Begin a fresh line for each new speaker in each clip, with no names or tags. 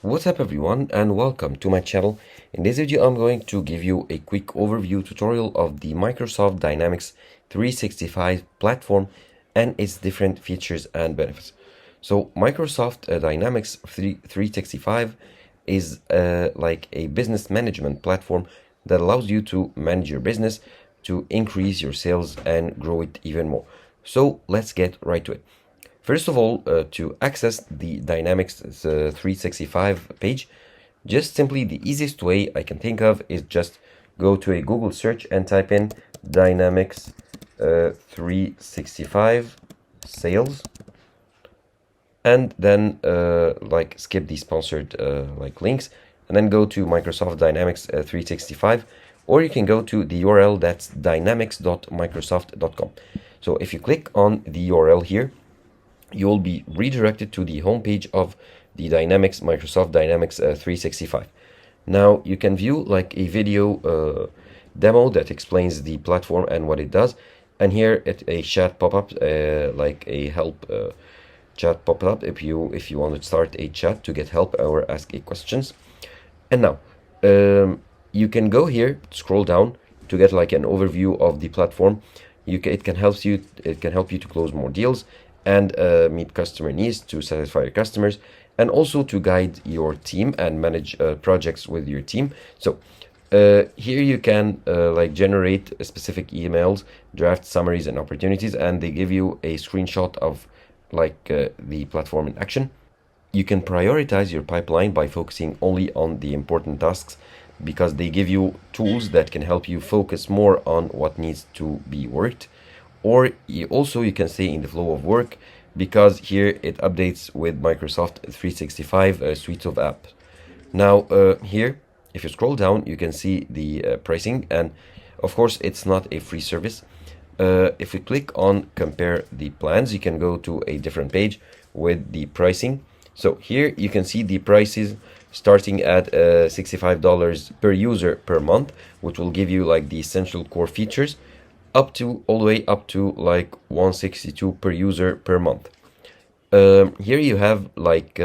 What's up everyone and welcome to my channel. In this video I'm going to give you a quick overview tutorial of the Microsoft Dynamics 365 platform and its different features and benefits. So Microsoft Dynamics 365 is like a business management platform that allows you to manage your business, to increase your sales and grow it even more. So let's get right to it. First of all, to access the Dynamics 365 page, just simply the easiest way I can think of is just go to a Google search and type in Dynamics 365 sales, and then like skip the sponsored like links, and then go to Microsoft Dynamics 365, or you can go to the URL that's dynamics.microsoft.com. So if you click on the URL here, you'll be redirected to the homepage of the Microsoft Dynamics 365. Now you can view like a video demo that explains the platform and what it does, and here a chat pop-up, like a help chat pop-up if you want to start a chat to get help or ask a questions. And now you can go here, scroll down to get like an overview of the platform. It can help you to close more deals and meet customer needs, to satisfy your customers, and also to guide your team and manage projects with your team. So here you can like generate specific emails, draft summaries and opportunities, and they give you a screenshot of like the platform in action. You can prioritize your pipeline by focusing only on the important tasks, because they give you tools that can help you focus more on what needs to be worked. Or you can stay in the flow of work, because here it updates with Microsoft 365 suites of apps. Now here, if you scroll down, you can see the pricing, and of course it's not a free service. If you click on compare the plans, you can go to a different page with the pricing. So here you can see the prices starting at $65 per user per month, which will give you like the essential core features, all the way up to like $162 per user per month. Here you have like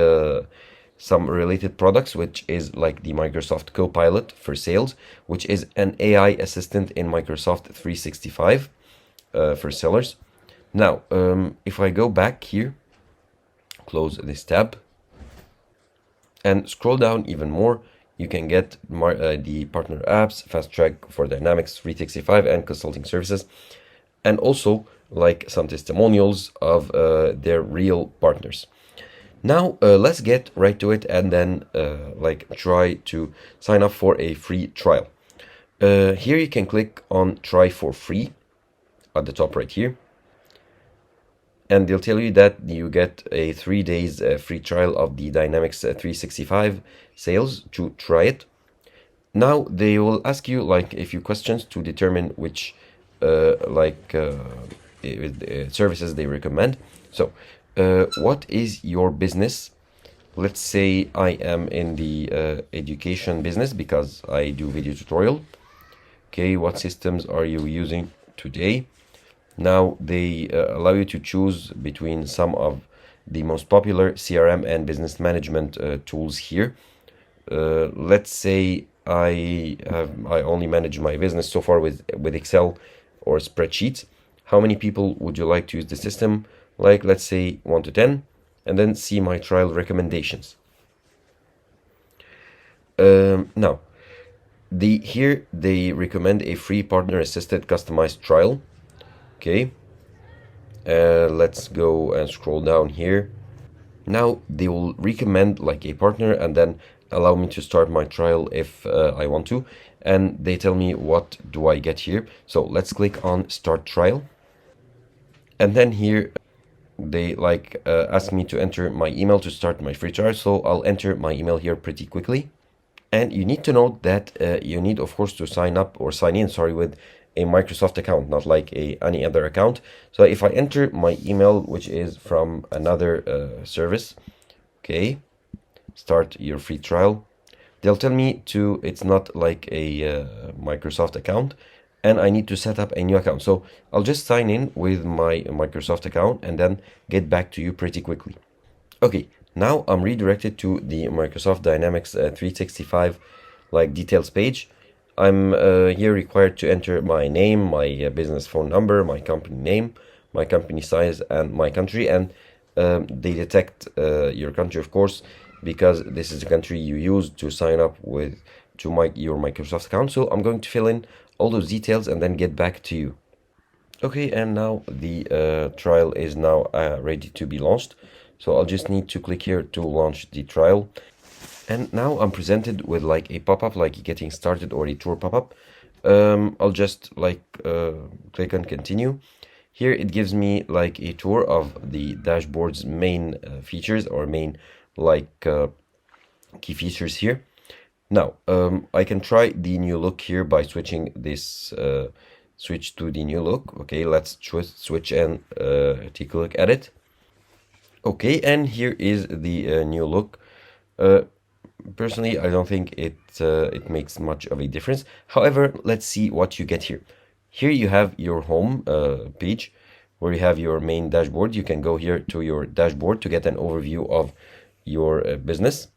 some related products, which is like the Microsoft Copilot for sales, which is an AI assistant in Microsoft 365 for sellers. Now, if I go back here, close this tab, and scroll down even more, you can get the partner apps, fast track for Dynamics 365 and consulting services, and also like some testimonials of their real partners. Now let's get right to it and then like try to sign up for a free trial. Here you can click on try for free at the top right here, and they'll tell you that you get a 3 days free trial of the Dynamics 365 sales to try it. Now they will ask you like a few questions to determine which services they recommend. So what is your business? Let's say I am in the education business because I do video tutorial. Okay, what systems are you using today? Now they allow you to choose between some of the most popular CRM and business management tools here. Let's say I only manage my business so far with Excel or spreadsheets. How many people would you like to use the system? Like, let's say 1 to 10, and then see my trial recommendations. Now, here they recommend a free partner assisted customized trial. Okay, let's go and scroll down here. Now they will recommend like a partner and then allow me to start my trial if I want to, and they tell me what do I get here. So let's click on start trial, and then here they like ask me to enter my email to start my free trial. So I'll enter my email here pretty quickly, and you need to note that you need of course to sign in with a Microsoft account, not like any other account. So if I enter my email, which is from another service, okay, start your free trial, they'll tell me it's not like a Microsoft account, and I need to set up a new account. So I'll just sign in with my Microsoft account and then get back to you pretty quickly. Okay, Now I'm redirected to the Microsoft Dynamics 365 like details page. I'm here required to enter my name, my business phone number, my company name, my company size, and my country. And they detect your country, of course, because this is the country you use to sign up with your Microsoft account. So I'm going to fill in all those details and then get back to you. Okay, and now the trial is now ready to be launched. So I'll just need to click here to launch the trial. And now I'm presented with like a pop-up, like getting started or a tour pop-up. I'll just like click on continue. Here it gives me like a tour of the dashboard's main features or main like key features here. Now I can try the new look here by switching this switch to the new look. Okay, let's switch and take a look at it. Okay, and here is the new look. Personally, I don't think it makes much of a difference. However, let's see what you get here. Here you have your home page where you have your main dashboard. You can go here to your dashboard to get an overview of your business.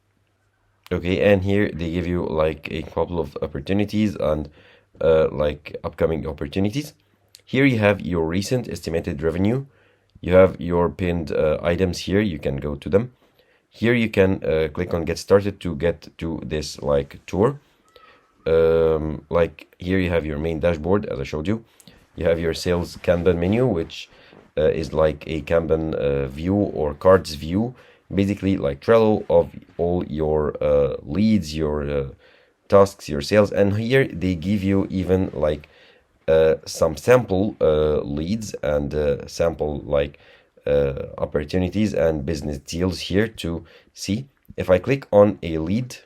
Okay, and here they give you like a couple of opportunities and like upcoming opportunities. Here you have your recent estimated revenue. You have your pinned items here. You can go to them. Here you can click on get started to get to this like tour. Like here you have your main dashboard, as I showed you. You have your sales Kanban menu, which is like a Kanban view or cards view, basically like Trello of all your leads, your tasks, your sales. And here they give you even like some sample leads and sample like opportunities and business deals here to see. If I click on a lead,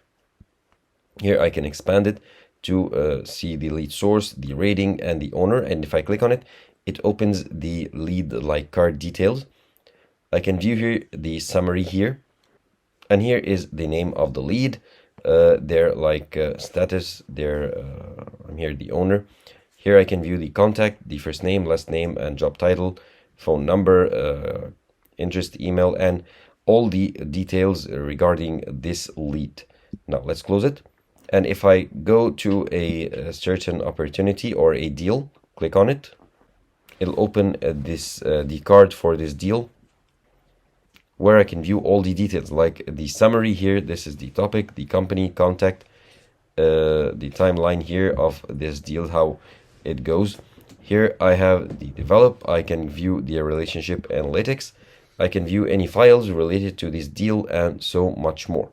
here I can expand it to see the lead source, the rating, and the owner. And if I click on it, it opens the lead like card details. I can view here the summary here, and here is the name of the lead, their like status, I'm here the owner. Here I can view the contact, the first name, last name, and job title, phone number, interest, email, and all the details regarding this lead. Now let's close it. And if I go to a certain opportunity or a deal, click on it, it'll open the card for this deal, where I can view all the details like the summary here. This is the topic, the company, contact, the timeline here of this deal, how it goes. Here I have the develop. I can view the relationship analytics. I can view any files related to this deal and so much more.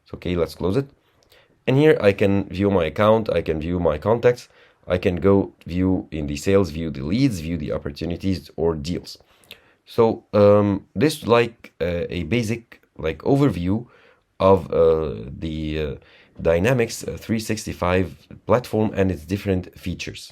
So, okay, let's close it. And here I can view my account. I can view my contacts. I can go view in the sales, view the leads, view the opportunities or deals. So this is like a basic like overview of the Dynamics 365 platform and its different features.